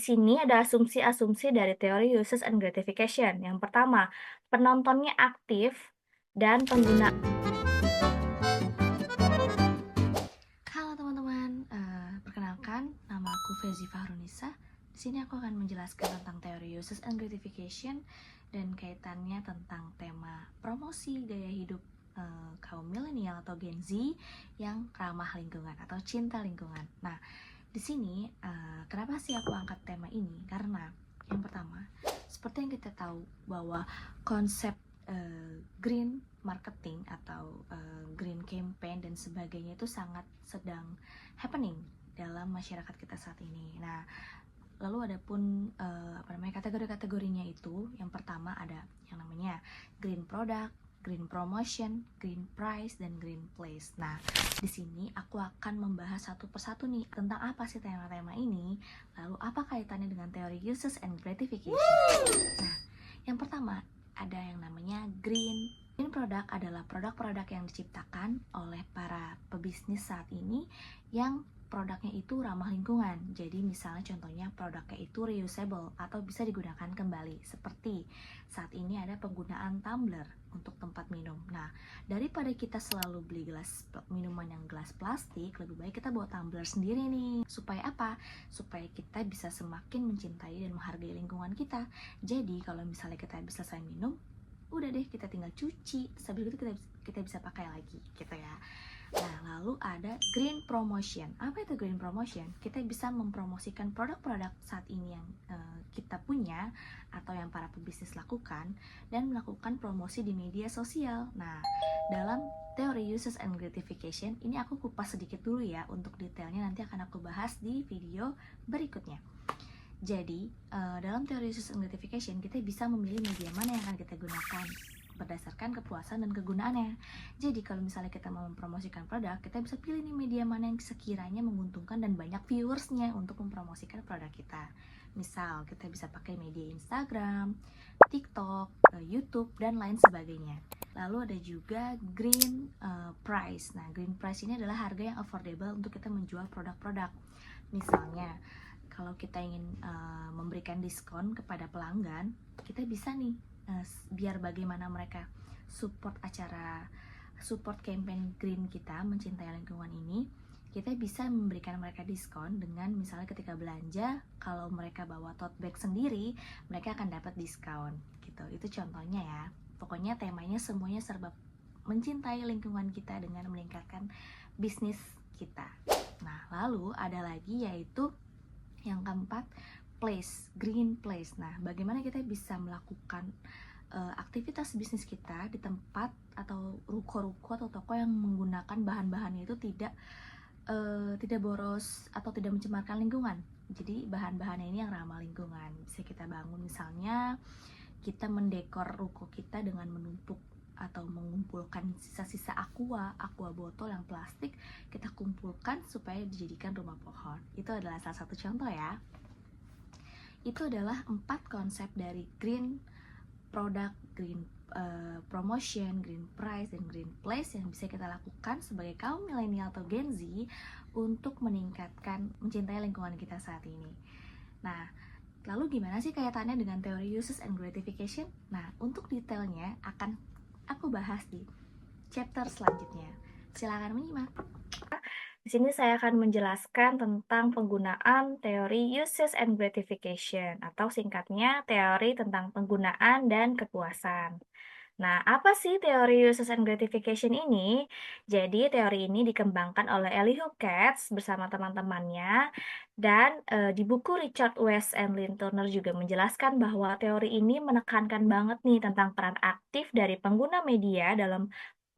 Di sini ada asumsi-asumsi dari teori uses and gratification. Yang pertama, penontonnya aktif dan pengguna. Halo teman-teman, perkenalkan nama aku Fezi Fahrunisa. Di sini aku akan menjelaskan tentang teori uses and gratification dan kaitannya tentang tema promosi gaya hidup kaum milenial atau Gen Z yang ramah lingkungan atau cinta lingkungan. Nah, di sini kenapa sih aku angkat tema ini? Karena yang pertama, seperti yang kita tahu bahwa konsep green marketing atau green campaign dan sebagainya itu sangat sedang happening dalam masyarakat kita saat ini. Nah, lalu ada pun kategori-kategorinya itu. Yang pertama ada yang namanya green product, green promotion, green price, dan green place. Nah, di sini aku akan membahas satu persatu nih tentang apa sih tema-tema ini, lalu apa kaitannya dengan teori uses and gratification. Nah, yang pertama ada yang namanya green. Green product adalah produk-produk yang diciptakan oleh para pebisnis saat ini yang produknya itu ramah lingkungan. Jadi misalnya contohnya produknya itu reusable atau bisa digunakan kembali. Seperti saat ini ada penggunaan tumbler untuk tempat minum. Nah, daripada kita selalu beli gelas minuman yang gelas plastik, lebih baik kita bawa tumbler sendiri nih. Supaya apa? Supaya kita bisa semakin mencintai dan menghargai lingkungan kita. Jadi kalau misalnya kita habis selesai minum, udah deh kita tinggal cuci, habis itu kita bisa pakai lagi gitu ya. Nah, lalu ada green promotion. Apa itu green promotion? Kita bisa mempromosikan produk-produk saat ini yang kita punya atau yang para pebisnis lakukan dan melakukan promosi di media sosial. Nah, dalam teori uses and gratification ini aku kupas sedikit dulu ya, untuk detailnya nanti akan aku bahas di video berikutnya. Jadi, dalam teori uses and gratification kita bisa memilih media mana yang akan kita gunakan berdasarkan kepuasan dan kegunaannya. Jadi kalau misalnya kita mau mempromosikan produk, kita bisa pilih nih media mana yang sekiranya menguntungkan dan banyak viewersnya untuk mempromosikan produk kita. Misal kita bisa pakai media Instagram, TikTok, YouTube, dan lain sebagainya. Lalu ada juga green price. Nah, green price ini adalah harga yang affordable untuk kita menjual produk-produk. Misalnya, kalau kita ingin memberikan diskon kepada pelanggan, kita bisa nih biar bagaimana mereka support campaign green kita, mencintai lingkungan ini, kita bisa memberikan mereka diskon dengan misalnya ketika belanja, kalau mereka bawa tote bag sendiri, mereka akan dapat diskon gitu. Itu contohnya ya. Pokoknya temanya semuanya serba mencintai lingkungan kita dengan meningkatkan bisnis kita. Nah, lalu ada lagi yaitu yang keempat, place, green place. Nah, bagaimana kita bisa melakukan aktivitas bisnis kita di tempat atau ruko-ruko atau toko yang menggunakan bahan-bahannya itu tidak boros atau tidak mencemarkan lingkungan. Jadi bahan-bahannya ini yang ramah lingkungan. Bisa kita bangun, misalnya kita mendekor ruko kita dengan menumpuk atau mengumpulkan sisa-sisa aqua botol yang plastik, kita kumpulkan supaya dijadikan rumah pohon. Itu adalah salah satu contoh ya. Itu adalah 4 konsep dari green product, green promotion, green price, dan green place yang bisa kita lakukan sebagai kaum milenial atau Gen Z untuk meningkatkan mencintai lingkungan kita saat ini. Nah, lalu gimana sih kaitannya dengan teori uses and gratification? Nah, untuk detailnya akan aku bahas di chapter selanjutnya. Silakan menyimak. Di sini saya akan menjelaskan tentang penggunaan teori uses and gratification atau singkatnya teori tentang penggunaan dan kepuasan. Nah, apa sih teori uses and gratification ini? Jadi, teori ini dikembangkan oleh Elihu Katz bersama teman-temannya dan di buku Richard West and Lynn Turner juga menjelaskan bahwa teori ini menekankan banget nih tentang peran aktif dari pengguna media dalam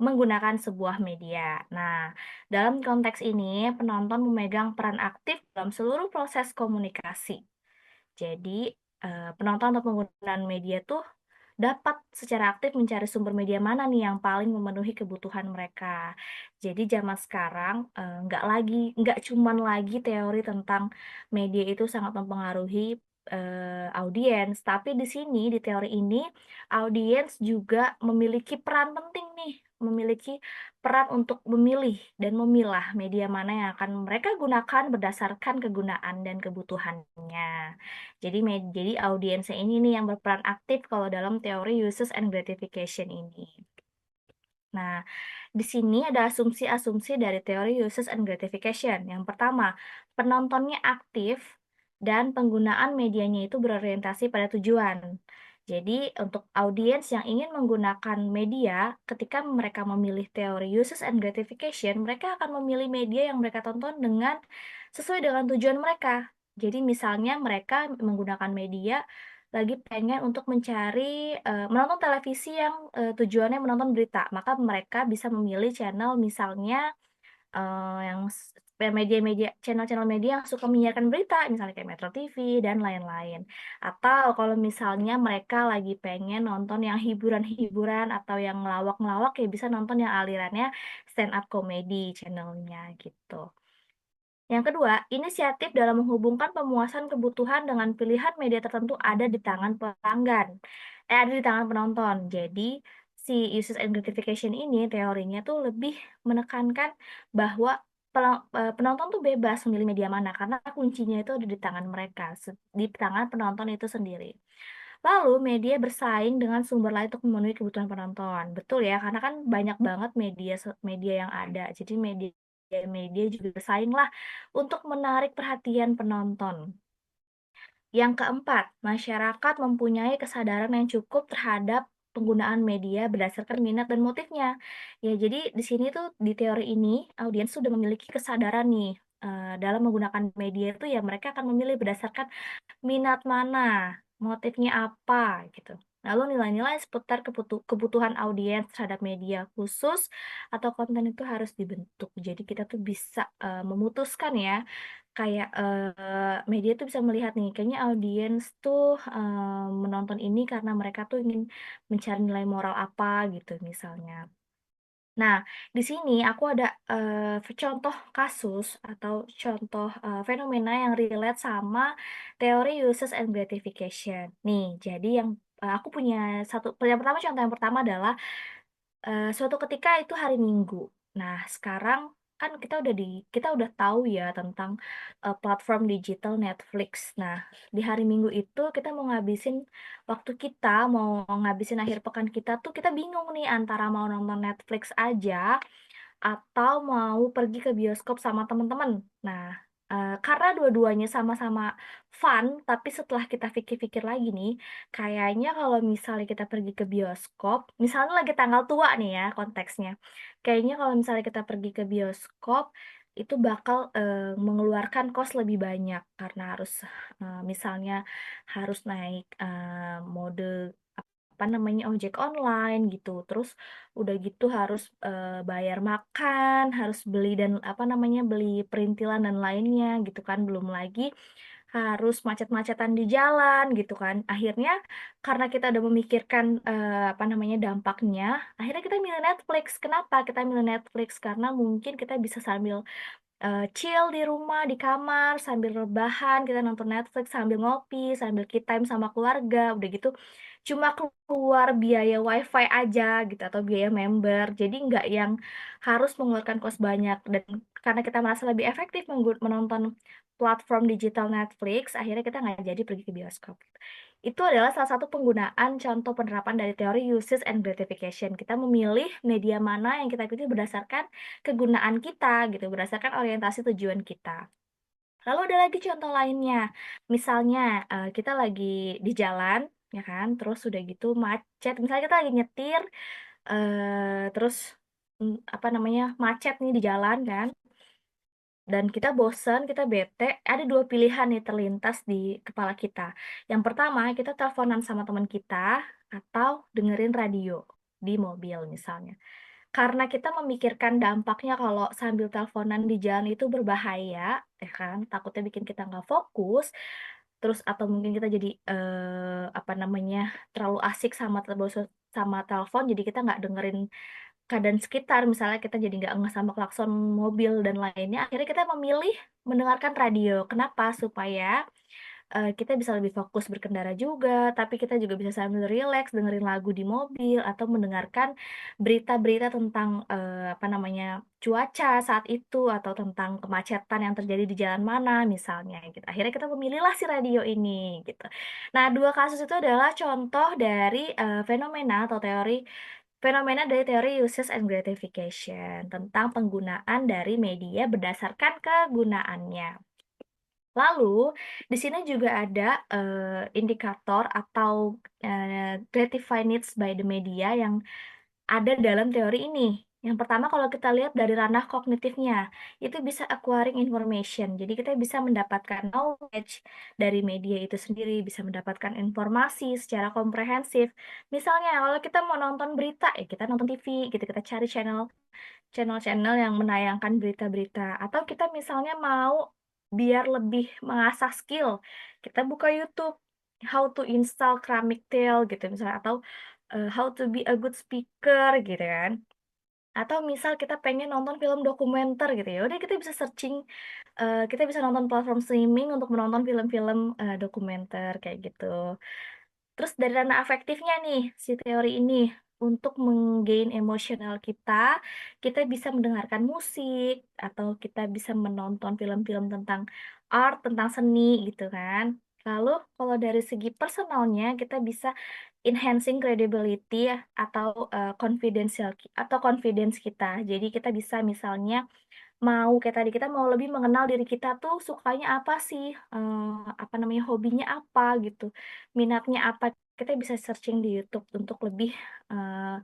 menggunakan sebuah media. Nah, dalam konteks ini, penonton memegang peran aktif dalam seluruh proses komunikasi. Jadi, penonton atau penggunaan media tuh dapat secara aktif mencari sumber media mana nih yang paling memenuhi kebutuhan mereka. Jadi zaman sekarang, nggak cuman lagi teori tentang media itu sangat mempengaruhi, audiens, tapi di sini, di teori ini, audiens juga memiliki peran penting nih memiliki peran untuk memilih dan memilah media mana yang akan mereka gunakan berdasarkan kegunaan dan kebutuhannya. Jadi audiensnya ini nih yang berperan aktif kalau dalam teori uses and gratification ini. Nah, di sini ada asumsi-asumsi dari teori uses and gratification. Yang pertama, penontonnya aktif dan penggunaan medianya itu berorientasi pada tujuan. Jadi, untuk audiens yang ingin menggunakan media, ketika mereka memilih teori uses and gratification, mereka akan memilih media yang mereka tonton sesuai dengan tujuan mereka. Jadi, misalnya mereka menggunakan media lagi pengen untuk mencari, menonton televisi yang, tujuannya menonton berita, maka mereka bisa memilih channel misalnya, yang media-media channel-channel media yang suka menyiarkan berita, misalnya kayak Metro TV dan lain-lain. Atau kalau misalnya mereka lagi pengen nonton yang hiburan-hiburan atau yang ngelawak-ngelawak, ya bisa nonton yang alirannya stand up comedy channel-nya, gitu. Yang kedua, inisiatif dalam menghubungkan pemuasan kebutuhan dengan pilihan media tertentu ada di tangan pelanggan, ada di tangan penonton. Jadi, si uses and gratification ini teorinya tuh lebih menekankan bahwa penonton tuh bebas memilih media mana karena kuncinya itu ada di tangan mereka, di tangan penonton itu sendiri. Lalu media bersaing dengan sumber lain untuk memenuhi kebutuhan penonton. Betul ya, karena kan banyak banget media yang ada. Jadi media juga bersaing lah untuk menarik perhatian penonton. Yang keempat, masyarakat mempunyai kesadaran yang cukup terhadap penggunaan media berdasarkan minat dan motifnya. Ya, jadi di sini tuh di teori ini audiens sudah memiliki kesadaran nih dalam menggunakan media itu ya mereka akan memilih berdasarkan minat mana, motifnya apa, gitu. Lalu nilai-nilai seputar kebutuhan audiens terhadap media khusus atau konten itu harus dibentuk. Jadi kita tuh bisa, memutuskan ya, kayak, media tuh bisa melihat nih, kayaknya audiens tuh, menonton ini karena mereka tuh ingin mencari nilai moral apa gitu misalnya. Nah, di sini aku ada, contoh kasus atau contoh, fenomena yang relate sama teori uses and gratification. Nih, jadi aku punya yang pertama contoh yang pertama adalah suatu ketika itu hari Minggu. Nah, sekarang kan kita udah tahu ya tentang, platform digital Netflix. Nah, di hari Minggu itu kita mau ngabisin waktu kita, mau ngabisin akhir pekan kita tuh kita bingung nih antara mau nonton Netflix aja atau mau pergi ke bioskop sama temen-temen. Nah, karena dua-duanya sama-sama fun, tapi setelah kita pikir-pikir lagi nih, kayaknya kalau misalnya kita pergi ke bioskop, misalnya lagi tanggal tua nih ya konteksnya, kayaknya kalau misalnya kita pergi ke bioskop, itu bakal, mengeluarkan kos lebih banyak karena harus, misalnya harus naik, mode apa namanya, ojek online gitu, terus udah gitu harus, bayar makan, harus beli dan apa namanya, beli perintilan dan lainnya gitu kan, belum lagi harus macet-macetan di jalan gitu kan. Akhirnya karena kita udah memikirkan, apa namanya, dampaknya, akhirnya kita milih Netflix. Kenapa kita milih Netflix? Karena mungkin kita bisa sambil chill di rumah, di kamar, sambil rebahan, kita nonton Netflix, sambil ngopi, sambil key time sama keluarga, udah gitu cuma keluar biaya WiFi aja gitu atau biaya member, jadi nggak yang harus mengeluarkan kos banyak dan karena kita merasa lebih efektif menonton platform digital Netflix, akhirnya kita nggak jadi pergi ke bioskop. Itu adalah salah satu penggunaan contoh penerapan dari teori uses and gratification. Kita memilih media mana yang kita pilih berdasarkan kegunaan kita gitu, berdasarkan orientasi tujuan kita. Lalu ada lagi contoh lainnya, misalnya, kita lagi di jalan, ya kan, terus udah gitu macet, misalnya kita lagi nyetir, terus, apa namanya, macet nih di jalan kan, dan kita bosen, kita bete, ada 2 pilihan nih terlintas di kepala kita. Yang pertama, kita teleponan sama teman kita, atau dengerin radio di mobil misalnya. Karena kita memikirkan dampaknya kalau sambil teleponan di jalan itu berbahaya, ya kan, takutnya bikin kita nggak fokus, terus atau mungkin kita jadi, apa namanya, terlalu asik sama telepon, jadi kita nggak dengerin keadaan sekitar, misalnya kita jadi nggak ngeh sama klakson mobil dan lainnya, akhirnya kita memilih mendengarkan radio. Kenapa? Supaya kita bisa lebih fokus berkendara juga, tapi kita juga bisa sambil rileks dengerin lagu di mobil atau mendengarkan berita-berita tentang, apa namanya, cuaca saat itu atau tentang kemacetan yang terjadi di jalan mana misalnya gitu. Akhirnya kita memilihlah si radio ini gitu. Nah, 2 kasus itu adalah contoh dari, fenomena dari teori uses and gratification tentang penggunaan dari media berdasarkan kegunaannya. Lalu, di sini juga ada, indikator atau, gratify needs by the media yang ada dalam teori ini. Yang pertama kalau kita lihat dari ranah kognitifnya, itu bisa acquiring information. Jadi kita bisa mendapatkan knowledge dari media itu sendiri, bisa mendapatkan informasi secara komprehensif. Misalnya kalau kita mau nonton berita, ya kita nonton TV gitu, kita cari channel-channel yang menayangkan berita-berita. Atau kita misalnya mau biar lebih mengasah skill, kita buka YouTube, how to install Keramik Tale gitu misalnya, atau how to be a good speaker gitu kan. Atau misal kita pengen nonton film dokumenter gitu, ya udah kita bisa searching, kita bisa nonton platform streaming untuk menonton film-film, dokumenter kayak gitu. Terus dari ranah afektifnya nih, si teori ini, untuk meng-gain emosional kita, kita bisa mendengarkan musik, atau kita bisa menonton film-film tentang art, tentang seni gitu kan. Lalu kalau dari segi personalnya, kita bisa enhancing credibility ya, atau, confidence kita. Jadi kita bisa misalnya mau kayak tadi, kita mau lebih mengenal diri kita tuh sukanya apa sih, apa namanya, hobinya apa gitu, minatnya apa. Kita bisa searching di YouTube untuk lebih, eee,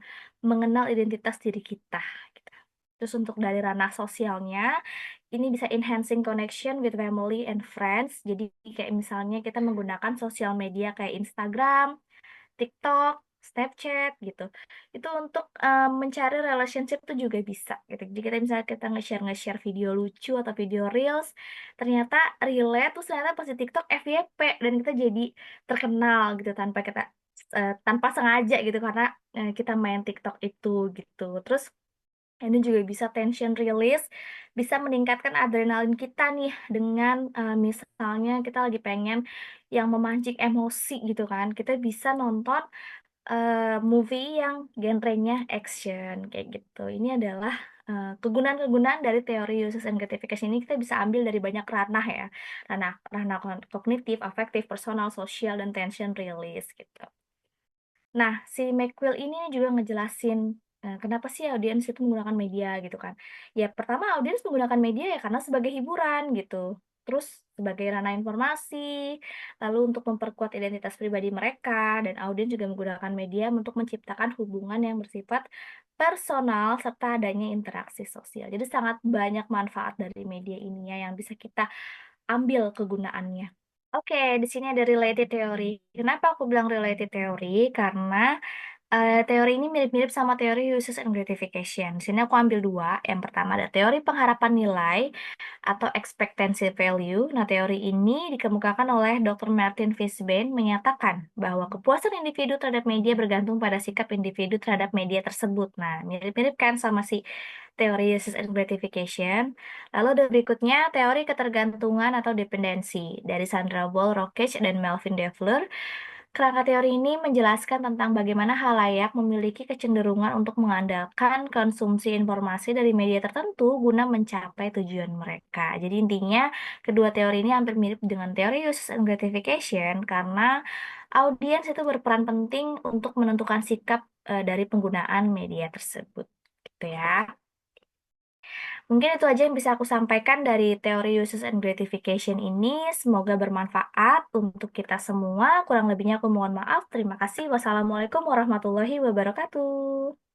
mengenal identitas diri kita, gitu. Terus untuk dari ranah sosialnya, ini bisa enhancing connection with family and friends. Jadi kayak misalnya kita menggunakan sosial media kayak Instagram, TikTok, Snapchat gitu. Itu untuk, mencari relationship tuh juga bisa gitu. Jadi kita misalnya kita nge-share video lucu atau video reels, ternyata relate, terus ternyata pas di TikTok FYP dan kita jadi terkenal gitu tanpa sengaja gitu karena, kita main TikTok itu gitu. Terus ini juga bisa tension release, bisa meningkatkan adrenalin kita nih dengan, misalnya kita lagi pengen yang memancing emosi gitu kan, kita bisa nonton movie yang genrenya action, kayak gitu. Ini adalah, kegunaan-kegunaan dari teori uses and gratification ini kita bisa ambil dari banyak ranah ya, ranah ranah kognitif, afektif, personal, sosial, dan tension release, gitu. Nah, si McQuill ini juga ngejelasin, kenapa sih audiens itu menggunakan media gitu kan. Ya pertama audiens menggunakan media ya karena sebagai hiburan gitu, terus sebagai ranah informasi, lalu untuk memperkuat identitas pribadi mereka, dan audiens juga menggunakan media untuk menciptakan hubungan yang bersifat personal serta adanya interaksi sosial. Jadi sangat banyak manfaat dari media ini ya yang bisa kita ambil kegunaannya. Oke, di sini ada related teori. Kenapa aku bilang related teori? Karena teori ini mirip-mirip sama teori uses and gratification. Di sini aku ambil dua. Yang pertama ada teori pengharapan nilai atau expectancy value. Nah, teori ini dikemukakan oleh Dr. Martin Fishbein menyatakan bahwa kepuasan individu terhadap media bergantung pada sikap individu terhadap media tersebut. Nah, mirip-mirip kan sama si teori uses and gratification. Lalu ada berikutnya teori ketergantungan atau dependensi dari Sandra Ball, Rockage, dan Melvin Devler. Kerangka teori ini menjelaskan tentang bagaimana halayak memiliki kecenderungan untuk mengandalkan konsumsi informasi dari media tertentu guna mencapai tujuan mereka. Jadi intinya kedua teori ini hampir mirip dengan teori uses and gratification karena audiens itu berperan penting untuk menentukan sikap dari penggunaan media tersebut. Gitu ya. Mungkin itu aja yang bisa aku sampaikan dari teori uses and gratification ini. Semoga bermanfaat untuk kita semua. Kurang lebihnya aku mohon maaf. Terima kasih. Wassalamualaikum warahmatullahi wabarakatuh.